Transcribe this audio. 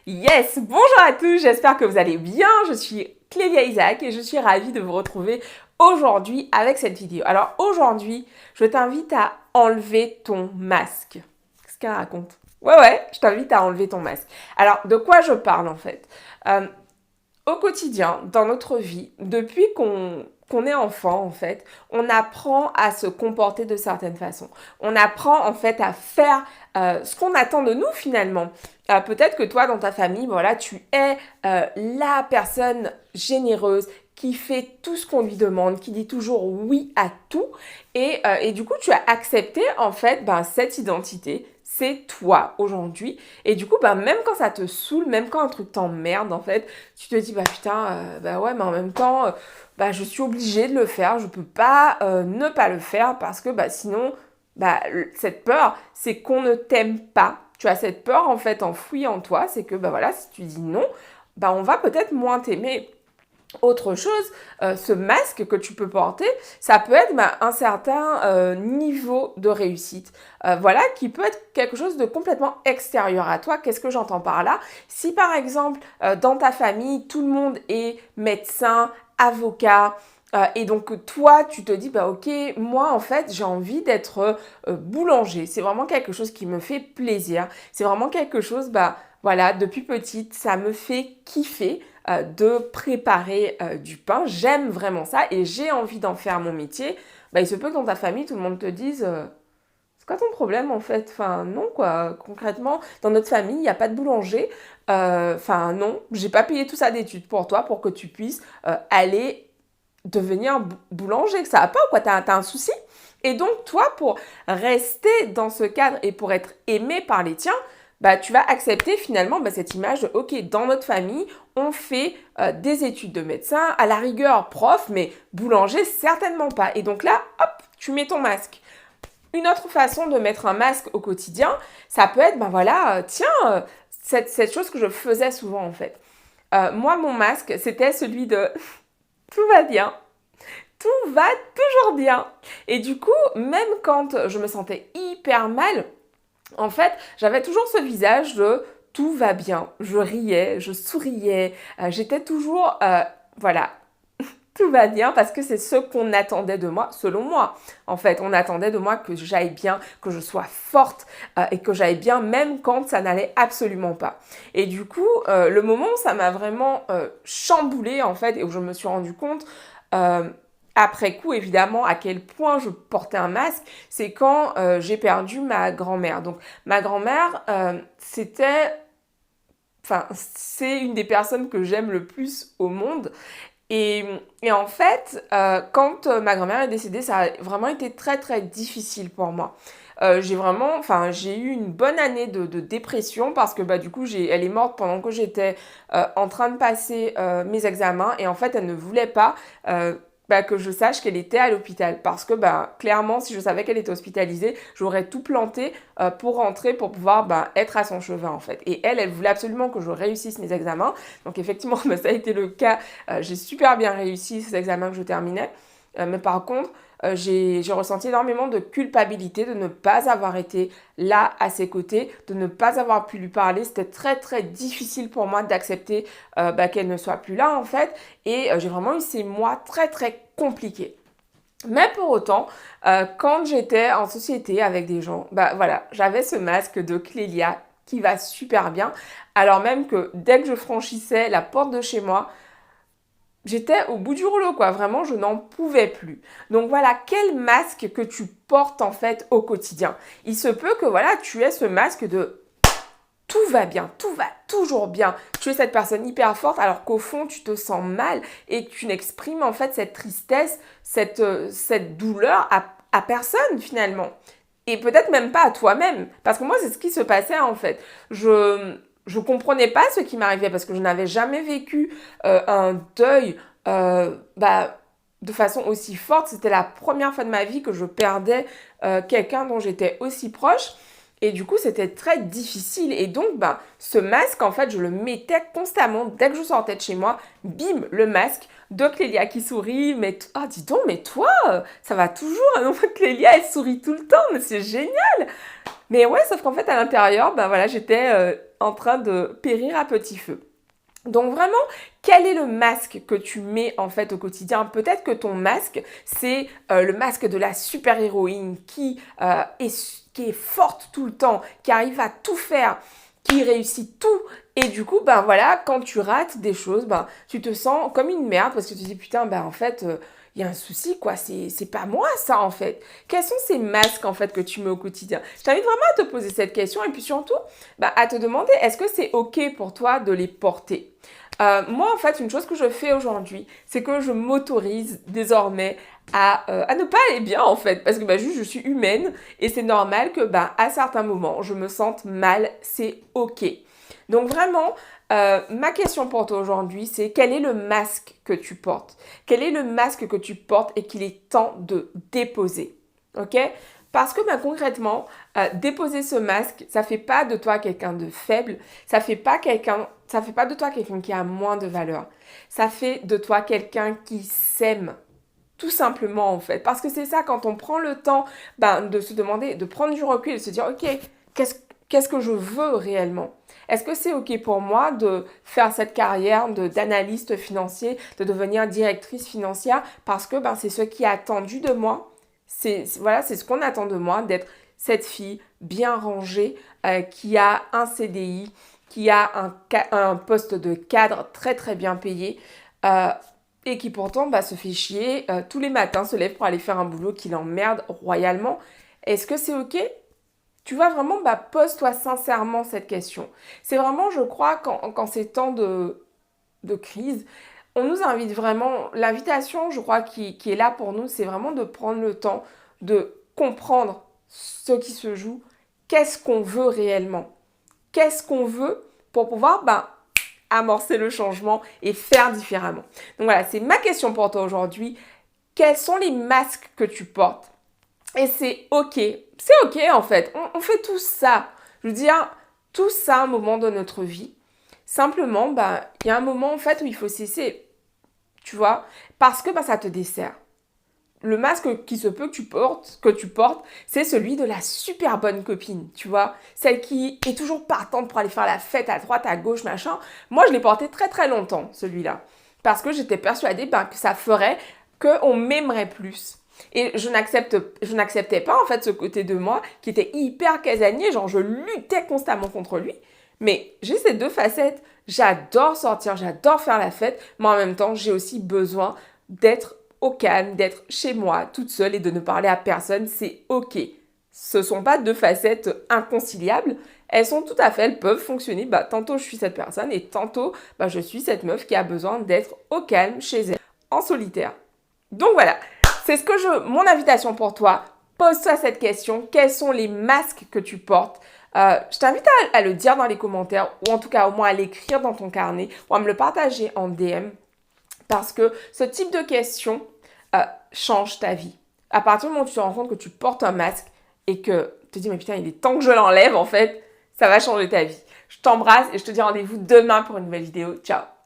Yes, bonjour à tous, j'espère que vous allez bien. Je suis Clélia Isaac et je suis ravie de vous retrouver aujourd'hui avec cette vidéo. Alors aujourd'hui, je t'invite à enlever ton masque. Qu'est-ce qu'elle raconte? Ouais, je t'invite à enlever ton masque. Alors, de quoi je parle en fait? Au quotidien, dans notre vie, depuis qu'on est enfant, en fait, on apprend à se comporter de certaines façons. On apprend, en fait, à faire ce qu'on attend de nous, finalement. Peut-être que toi, dans ta famille, voilà, tu es la personne généreuse qui fait tout ce qu'on lui demande, qui dit toujours oui à tout. Et du coup, tu as accepté, en fait, cette identité. C'est toi aujourd'hui. Et du coup, même quand ça te saoule, même quand un truc t'emmerde, en fait, tu te dis, putain, ouais, mais en même temps, je suis obligée de le faire. Je peux pas ne pas le faire parce que sinon, cette peur, c'est qu'on ne t'aime pas. Tu as cette peur, en fait, enfouie en toi. C'est que, voilà, si tu dis non, on va peut-être moins t'aimer. Autre chose, ce masque que tu peux porter, ça peut être un certain niveau de réussite. Voilà, qui peut être quelque chose de complètement extérieur à toi. Qu'est-ce que j'entends par là? Si par exemple, dans ta famille, tout le monde est médecin, avocat, et donc toi, tu te dis, ok, moi en fait, j'ai envie d'être boulanger. C'est vraiment quelque chose qui me fait plaisir. C'est vraiment quelque chose, voilà, depuis petite, ça me fait kiffer de préparer du pain. J'aime vraiment ça et j'ai envie d'en faire mon métier. Il se peut que dans ta famille, tout le monde te dise c'est quoi ton problème en fait? Enfin, non quoi. Concrètement, dans notre famille, il n'y a pas de boulanger. Enfin, non, j'ai pas payé tout ça d'études pour toi pour que tu puisses aller devenir boulanger. Ça va pas ou quoi? T'as un souci? Et donc, toi, pour rester dans ce cadre et pour être aimé par les tiens, tu vas accepter finalement cette image de, ok, dans notre famille, on fait des études de médecin, à la rigueur prof, mais boulanger, certainement pas. Et donc là, hop, tu mets ton masque. Une autre façon de mettre un masque au quotidien, ça peut être, cette chose que je faisais souvent en fait. Moi, mon masque, c'était celui de tout va bien. Tout va toujours bien. Et du coup, même quand je me sentais hyper mal, en fait, j'avais toujours ce visage de tout va bien. Je riais, je souriais, j'étais toujours, voilà, tout va bien parce que c'est ce qu'on attendait de moi, selon moi. En fait, on attendait de moi que j'aille bien, que je sois forte et que j'aille bien même quand ça n'allait absolument pas. Et du coup, le moment où ça m'a vraiment chamboulée en fait et où je me suis rendu compte après coup, évidemment, à quel point je portais un masque, c'est quand j'ai perdu ma grand-mère. Donc, ma grand-mère, c'est une des personnes que j'aime le plus au monde. Et en fait, quand ma grand-mère est décédée, ça a vraiment été très, très difficile pour moi. J'ai eu une bonne année de dépression parce que du coup, elle est morte pendant que j'étais en train de passer mes examens et en fait, elle ne voulait pas que je sache qu'elle était à l'hôpital parce que clairement, si je savais qu'elle était hospitalisée, j'aurais tout planté pour rentrer pour pouvoir être à son chevet en fait. Et elle voulait absolument que je réussisse mes examens. Donc effectivement, ça a été le cas. J'ai super bien réussi ces examens que je terminais. Mais par contre, j'ai ressenti énormément de culpabilité de ne pas avoir été là à ses côtés, de ne pas avoir pu lui parler. C'était très très difficile pour moi d'accepter qu'elle ne soit plus là en fait. Et j'ai vraiment eu ces mois très très compliqués. Mais pour autant, quand j'étais en société avec des gens, voilà, j'avais ce masque de Clélia qui va super bien. Alors même que dès que je franchissais la porte de chez moi, j'étais au bout du rouleau, quoi. Vraiment, je n'en pouvais plus. Donc voilà, quel masque que tu portes en fait au quotidien. Il se peut que voilà, tu aies ce masque de tout va bien, tout va toujours bien. Tu es cette personne hyper forte alors qu'au fond, tu te sens mal et que tu n'exprimes en fait cette tristesse, cette douleur à personne finalement. Et peut-être même pas à toi-même. Parce que moi, c'est ce qui se passait en fait. Je comprenais pas ce qui m'arrivait parce que je n'avais jamais vécu un deuil de façon aussi forte. C'était la première fois de ma vie que je perdais quelqu'un dont j'étais aussi proche. Et du coup, c'était très difficile. Et donc, ce masque, en fait, je le mettais constamment. Dès que je sortais de chez moi, bim, le masque de Clélia qui sourit. Mais, dis donc, mais toi, ça va toujours. Non, Clélia, elle sourit tout le temps, mais c'est génial. Mais ouais, sauf qu'en fait, à l'intérieur, ben voilà, j'étais en train de périr à petit feu. Donc vraiment, quel est le masque que tu mets en fait au quotidien? Peut-être que ton masque, c'est le masque de la super-héroïne qui est forte tout le temps, qui arrive à tout faire, qui réussit tout. Et du coup, ben voilà, quand tu rates des choses, ben tu te sens comme une merde parce que tu te dis putain, ben en fait, il y a un souci quoi, c'est pas moi ça en fait. Quels sont ces masques en fait que tu mets au quotidien? Je t'invite vraiment à te poser cette question et puis surtout, ben, à te demander est-ce que c'est ok pour toi de les porter? Moi, en fait, une chose que je fais aujourd'hui, c'est que je m'autorise désormais à ne pas aller bien, en fait, parce que bah, juste, je suis humaine et c'est normal que bah, à certains moments, je me sente mal, c'est ok. Donc vraiment, ma question pour toi aujourd'hui, c'est quel est le masque que tu portes? Quel est le masque que tu portes et qu'il est temps de déposer? Ok? Parce que bah, concrètement, déposer ce masque, ça fait pas de toi quelqu'un de faible, ça fait pas de toi quelqu'un qui a moins de valeur. Ça fait de toi quelqu'un qui s'aime. Tout simplement en fait. Parce que c'est ça, quand on prend le temps ben, de se demander, de prendre du recul et de se dire, ok, qu'est-ce que je veux réellement? Est-ce que c'est ok pour moi de faire cette carrière d'analyste financier, de devenir directrice financière parce que ben, c'est ce qui est attendu de moi? Voilà, c'est ce qu'on attend de moi, d'être cette fille bien rangée qui a un CDI, qui a un poste de cadre très très bien payé et qui pourtant bah, se fait chier tous les matins, se lève pour aller faire un boulot qui l'emmerde royalement. Est-ce que c'est ok? Tu vois vraiment, bah, pose-toi sincèrement cette question. C'est vraiment, je crois, quand c'est temps de crise, on nous invite vraiment, l'invitation, je crois, qui est là pour nous, c'est vraiment de prendre le temps de comprendre ce qui se joue, qu'est-ce qu'on veut réellement, qu'est-ce qu'on veut pour pouvoir ben, amorcer le changement et faire différemment. Donc voilà, c'est ma question pour toi aujourd'hui. Quels sont les masques que tu portes? Et c'est ok en fait, on fait tout ça. Je veux dire, tout ça à un moment de notre vie. Simplement, ben, il y a un moment en fait où il faut cesser, tu vois, parce que ben, ça te dessert. Le masque qui se peut que tu portes, c'est celui de la super bonne copine, tu vois. Celle qui est toujours partante pour aller faire la fête à droite, à gauche, machin. Moi, je l'ai porté très très longtemps, celui-là. Parce que j'étais persuadée ben, que ça ferait qu'on m'aimerait plus. Et je n'acceptais pas en fait ce côté de moi qui était hyper casanier, genre je luttais constamment contre lui. Mais j'ai ces deux facettes. J'adore sortir, j'adore faire la fête, mais en même temps, j'ai aussi besoin d'être au calme, d'être chez moi, toute seule et de ne parler à personne. C'est ok. Ce ne sont pas deux facettes inconciliables. Elles sont tout à fait, elles peuvent fonctionner. Bah, tantôt je suis cette personne et tantôt bah, je suis cette meuf qui a besoin d'être au calme chez elle, en solitaire. Donc voilà, c'est mon invitation pour toi. Pose-toi cette question. Quels sont les masques que tu portes? Je t'invite à le dire dans les commentaires ou en tout cas au moins à l'écrire dans ton carnet ou à me le partager en DM parce que ce type de question change ta vie. À partir du moment où tu te rends compte que tu portes un masque et que tu te dis mais putain il est temps que je l'enlève en fait, ça va changer ta vie. Je t'embrasse et je te dis rendez-vous demain pour une nouvelle vidéo. Ciao!